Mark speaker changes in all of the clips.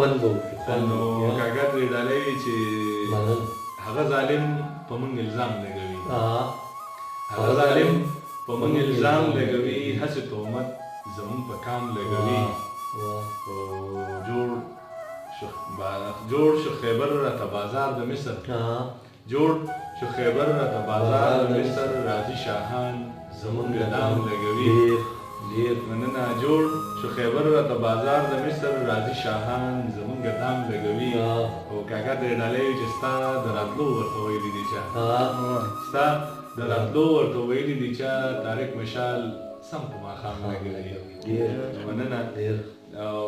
Speaker 1: خوند به وکړي.
Speaker 2: نو کاکا ترې ډالۍ وي چې
Speaker 1: مننه.
Speaker 2: هغه ظالم په موږ الزام لګوي،
Speaker 1: هغه
Speaker 2: هغه ظالم په موږ الزام لګوي، هسې تهمت زموږ په کام لګوي. او جوړ شو خیبر راته بازار د مصر، جوړ شو خیبر راته بازار د مصر، راځي شاهان زموږ دام لګوي.
Speaker 1: ډېر
Speaker 2: مننه. جوړ شو خیبر راته بازار د مصر، راځي شاهان زموږ دام لګوي. او کاکا ترې ډالۍ وي چې ستا د راتلو ورته ویلي دي چا، ستا د راتلو ورته ویلي دي چا، طارق مشال سم په ماښام لګوي. مننه. او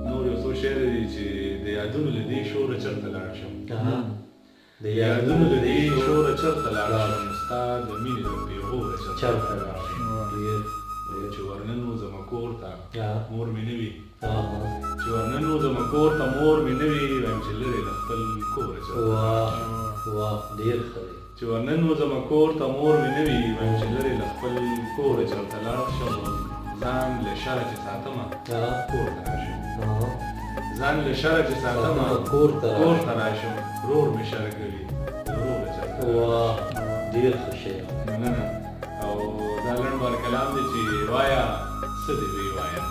Speaker 2: نور یو څو شعر دي چې د یادونو له دې شوره چېرته لاړ شم، د یادونو له دې شوره چېرته لاړ شم، ستا د مینې له پیغوره چېرته لاړ شم. چې ورنن وځمه کور ته مور مې نه وي، چې ورنن وځمه کور ته مور مې نه وي، وایم چې لرې له خپل کوره چېرته لاړ شم.
Speaker 1: ډېر ښه دی.
Speaker 2: چې ورنن وځمه کور ته مور مې نه وي، وایم چې لرې له خپل کوره چېرته لاړ شم. ځان له شره چې ساتمه کور ته راشم، ځان له شره چې ساتمه کور ته راشم، رور مې شر کوي وروره چېرته راشم.
Speaker 1: ډېر ښه شعر.
Speaker 2: مننه. او دا لنډ بار کلام دی چې وایه څه دې وی وایه،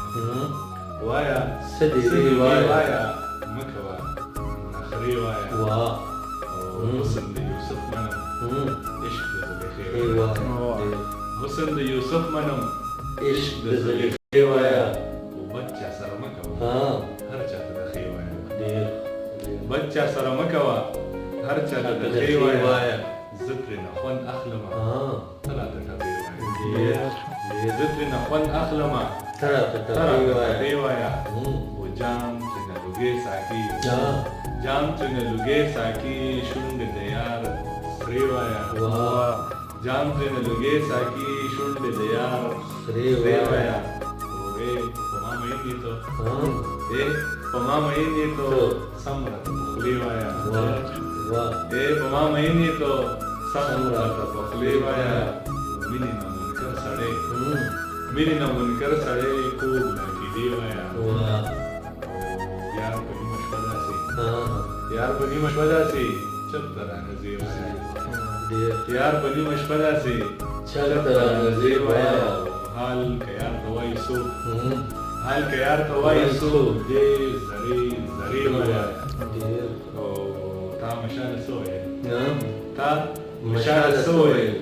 Speaker 2: وایه
Speaker 1: څه دې وی وایه،
Speaker 2: مه کوه نخرې وایه. او حسن د یوسف منم، عشق د زلیخې وایه، حسن د یوسف منم، عشق د زلیخې وایه. او بد چا سره مه کوه، هر چا ته د ښې وایه. بد چا سره مه کوه، هر چا ته د ښې وایه. زه ترېنه خوند اخلمه، ته راته ټپې وایه. زه ترېنه خوند اخلمه، ته راته ټپې وایه. و جام ترېنه لوګی ساقي، جام ترېنه لوګی ساقي، شونډې د یار سرې وایه. جام ترېنه لوګی ساقي، شونډې د یار سرې وایه. ای په ما مین یې ته، ای په ما مین یې ته، سم راته په خولې وایه. ای په ما مین یې ته، سم راته په خولې وایه. مینې نه منکر سړی، مینې نه منکر سړی، خوب ناکیدې وایه. یار په نیمه شپه داسې، یار په نیمه شپه داسې چېرته رانه ځې وایه. یار په نیمه شپه داسې چېرته رانه ځې وایه. حال که یار ته وایي څوک، حال که یار ته وایي څوک، دې زرې زرې وایه. او تا مشاله څه ویل، تا مشاله څه ویل،